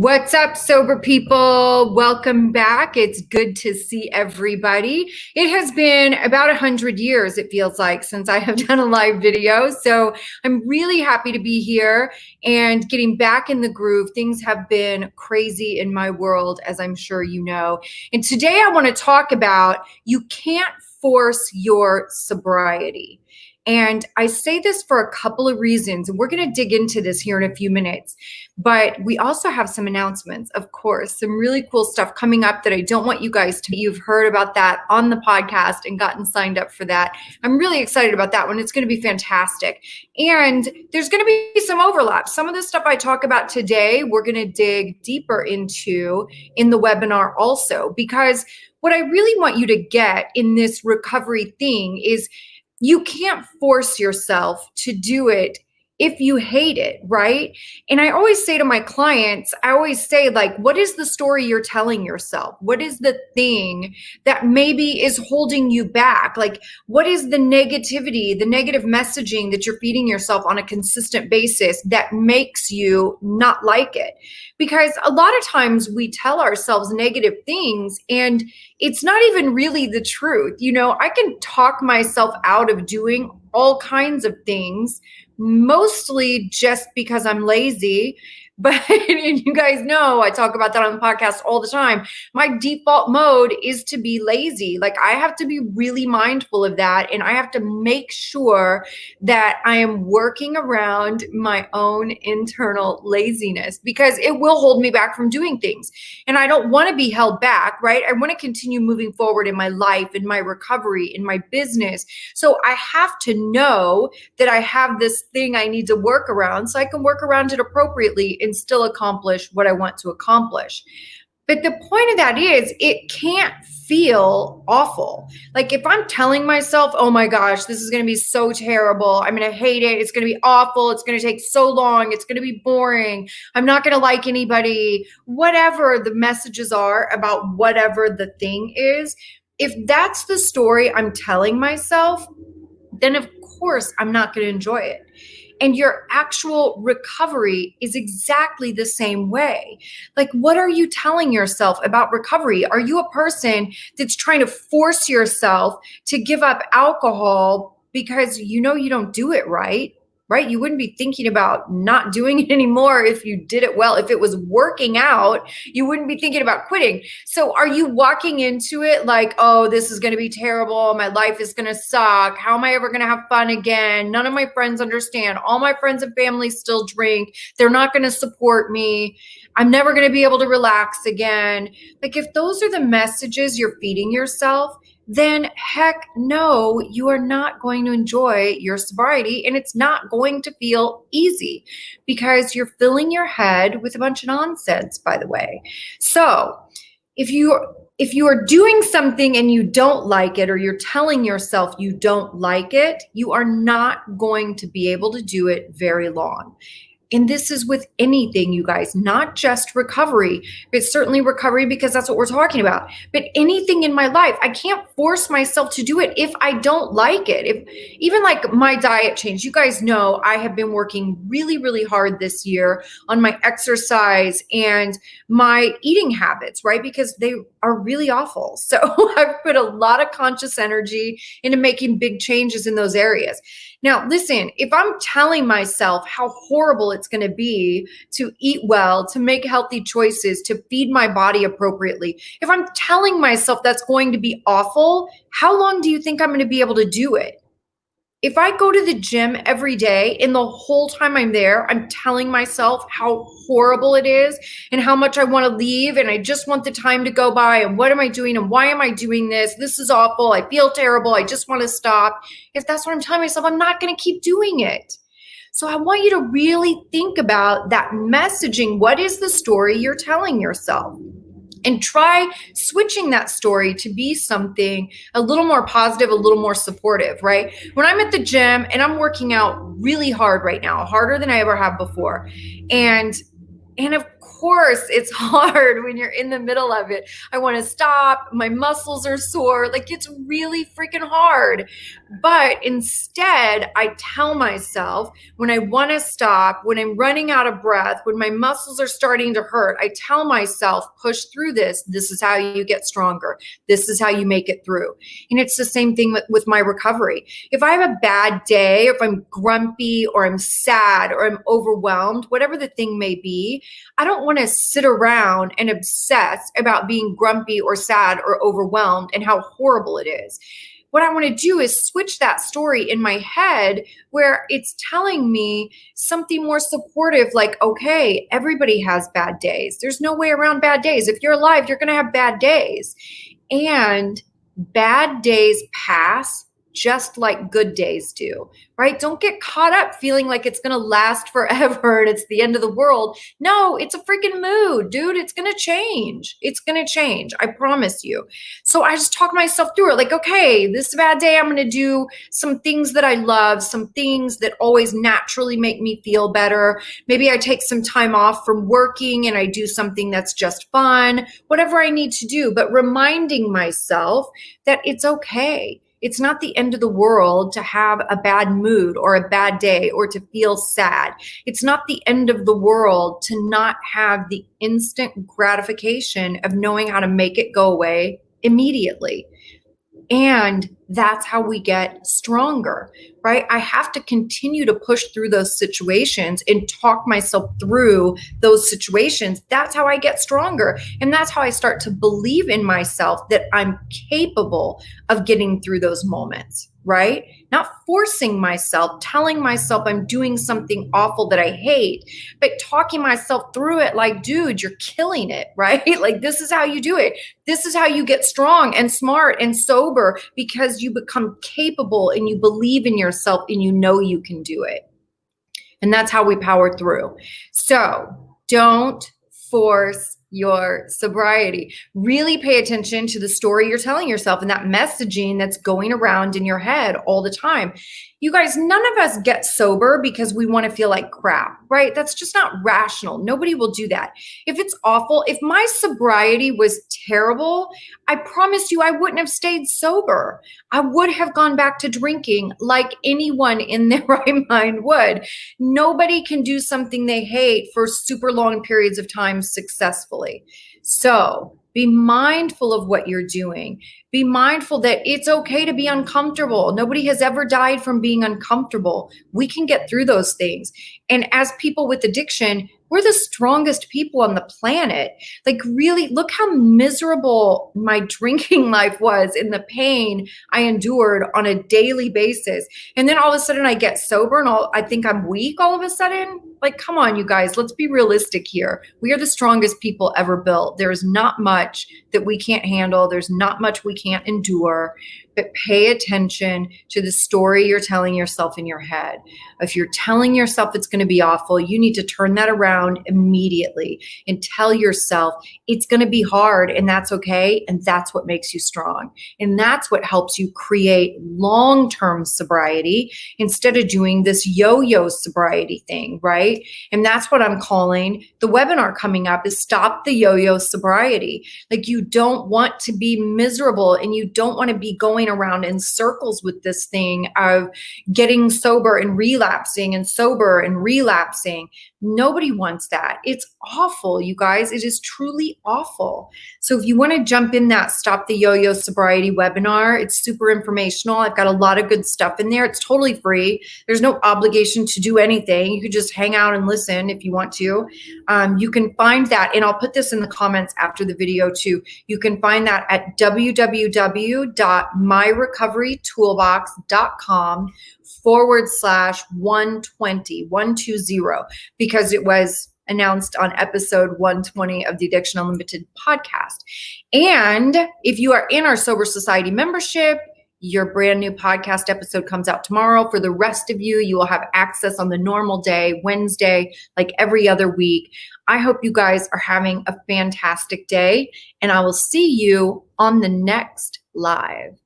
What's up, sober people? Welcome back. It's good to see everybody. It has been about 100 years, it feels like, since I have done a live video. So I'm really happy to be here and getting back in the groove. Things have been crazy in my world, as I'm sure you know. And today I want to talk about you can't force your sobriety. And I say this for a couple of reasons, and we're going to dig into this here in a few minutes. But we also have some announcements, of course, some really cool stuff coming up that I don't want you guys to, you've heard about that on the podcast and gotten signed up for that. I'm really excited about that one. It's going to be fantastic. And there's going to be some overlap. Some of the stuff I talk about today, we're going to dig deeper into in the webinar also, because what I really want you to get in this recovery thing is you can't force yourself to do it if you hate it, right? And I always say to my clients, like, what is the story you're telling yourself? What is the thing that maybe is holding you back? Like, what is the negativity, the negative messaging that you're feeding yourself on a consistent basis that makes you not like it? Because a lot of times we tell ourselves negative things and it's not even really the truth. You know, I can talk myself out of doing all kinds of things, mostly just because I'm lazy. But and you guys know I talk about that on the podcast all the time. My default mode is to be lazy. Like, I have to be really mindful of that. And I have to make sure that I am working around my own internal laziness, because it will hold me back from doing things. And I don't want to be held back, right? I want to continue moving forward in my life, in my recovery, in my business. So I have to know that I have this thing I need to work around so I can work around it appropriately and still accomplish what I want to accomplish. But the point of that is it can't feel awful. Like, if I'm telling myself, oh my gosh, this is going to be so terrible. I'm going to hate it. It's going to be awful. It's going to take so long. It's going to be boring. I'm not going to like anybody. Whatever the messages are about whatever the thing is, if that's the story I'm telling myself, then of course I'm not going to enjoy it. And your actual recovery is exactly the same way. Like, what are you telling yourself about recovery? Are you a person that's trying to force yourself to give up alcohol because you know you don't do it right? Right? You wouldn't be thinking about not doing it anymore if you did it well. If it was working out, you wouldn't be thinking about quitting. So are you walking into it like, oh, this is going to be terrible. My life is going to suck. How am I ever going to have fun again? None of my friends understand. All my friends and family still drink. They're not going to support me. I'm never going to be able to relax again. Like, if those are the messages you're feeding yourself, then heck no, you are not going to enjoy your sobriety, and it's not going to feel easy because you're filling your head with a bunch of nonsense, by the way. So if you are doing something and you don't like it, or you're telling yourself you don't like it, you are not going to be able to do it very long. And this is with anything, you guys, not just recovery, but certainly recovery because that's what we're talking about. But anything in my life, I can't force myself to do it if I don't like it. If even like my diet change, you guys know I have been working really, really hard this year on my exercise and my eating habits, right? Because they are really awful. So I've put a lot of conscious energy into making big changes in those areas. Now, listen, if I'm telling myself how horrible it's going to be to eat well, to make healthy choices, to feed my body appropriately, if I'm telling myself that's going to be awful, how long do you think I'm going to be able to do it? If I go to the gym every day and the whole time I'm there, I'm telling myself how horrible it is and how much I want to leave and I just want the time to go by and what am I doing and why am I doing this? This is awful. I feel terrible. I just want to stop. If that's what I'm telling myself, I'm not going to keep doing it. So I want you to really think about that messaging. What is the story you're telling yourself? And try switching that story to be something a little more positive, a little more supportive, right? When I'm at the gym and I'm working out really hard right now, harder than I ever have before. And of course, it's hard when you're in the middle of it. I want to stop. My muscles are sore. Like, it's really freaking hard. But instead, I tell myself when I want to stop, when I'm running out of breath, when my muscles are starting to hurt, I tell myself, push through this. This is how you get stronger. This is how you make it through. And it's the same thing with my recovery. If I have a bad day, if I'm grumpy or I'm sad or I'm overwhelmed, whatever the thing may be, I don't want to sit around and obsess about being grumpy or sad or overwhelmed and how horrible it is. What I want to do is switch that story in my head where it's telling me something more supportive, like, okay, everybody has bad days. There's no way around bad days. If you're alive, you're going to have bad days. And bad days pass just like good days do, right? Don't get caught up feeling like it's going to last forever and it's the end of the world. No, it's a freaking mood, dude. It's going to change. It's going to change. I promise you. So I just talk myself through it. Like, okay, this is a bad day. I'm going to do some things that I love, some things that always naturally make me feel better. Maybe I take some time off from working and I do something that's just fun, whatever I need to do, but reminding myself that it's okay. It's not the end of the world to have a bad mood or a bad day or to feel sad. It's not the end of the world to not have the instant gratification of knowing how to make it go away immediately. And that's how we get stronger, right? I have to continue to push through those situations and talk myself through those situations. That's how I get stronger. And that's how I start to believe in myself that I'm capable of getting through those moments, right? Not forcing myself, telling myself I'm doing something awful that I hate, but talking myself through it like, dude, you're killing it, right? Like, this is how you do it. This is how you get strong and smart and sober, because you become capable and you believe in yourself and you know you can do it. And that's how we power through. So don't force your sobriety. Really pay attention to the story you're telling yourself and that messaging that's going around in your head all the time. You guys, none of us get sober because we want to feel like crap, right? That's just not rational. Nobody will do that. If it's awful, if my sobriety was terrible, I promise you I wouldn't have stayed sober. I would have gone back to drinking like anyone in their right mind would. Nobody can do something they hate for super long periods of time successfully. So be mindful of what you're doing. Be mindful that it's okay to be uncomfortable. Nobody has ever died from being uncomfortable. We can get through those things. And as people with addiction, we're the strongest people on the planet. Like, really, look how miserable my drinking life was and the pain I endured on a daily basis. And then all of a sudden I get sober and I think I'm weak all of a sudden. Like, come on, you guys, let's be realistic here. We are the strongest people ever built. There is not much that we can't handle. There's not much we can't endure. But pay attention to the story you're telling yourself in your head. If you're telling yourself it's going to be awful, you need to turn that around immediately and tell yourself it's going to be hard and that's okay. And that's what makes you strong. And that's what helps you create long-term sobriety instead of doing this yo-yo sobriety thing, right? And that's what I'm calling the webinar coming up, is Stop the Yo-Yo Sobriety. Like, you don't want to be miserable and you don't want to be going around in circles with this thing of getting sober and relapsing and sober and relapsing. Nobody wants that. It's awful, you guys. It is truly awful. So if you want to jump in that Stop the Yo-Yo Sobriety webinar, it's super informational. I've got a lot of good stuff in there. It's totally free. There's no obligation to do anything. You could just hang out and listen if you want to. You can find that, and I'll put this in the comments after the video too. You can find that at www.myrecoverytoolbox.com/120, because it was announced on episode 120 of the Addiction Unlimited podcast. And if you are in our Sober Society membership, your brand new podcast episode comes out tomorrow. For the rest of you, you will have access on the normal day, Wednesday, like every other week. I hope you guys are having a fantastic day, and I will see you on the next live.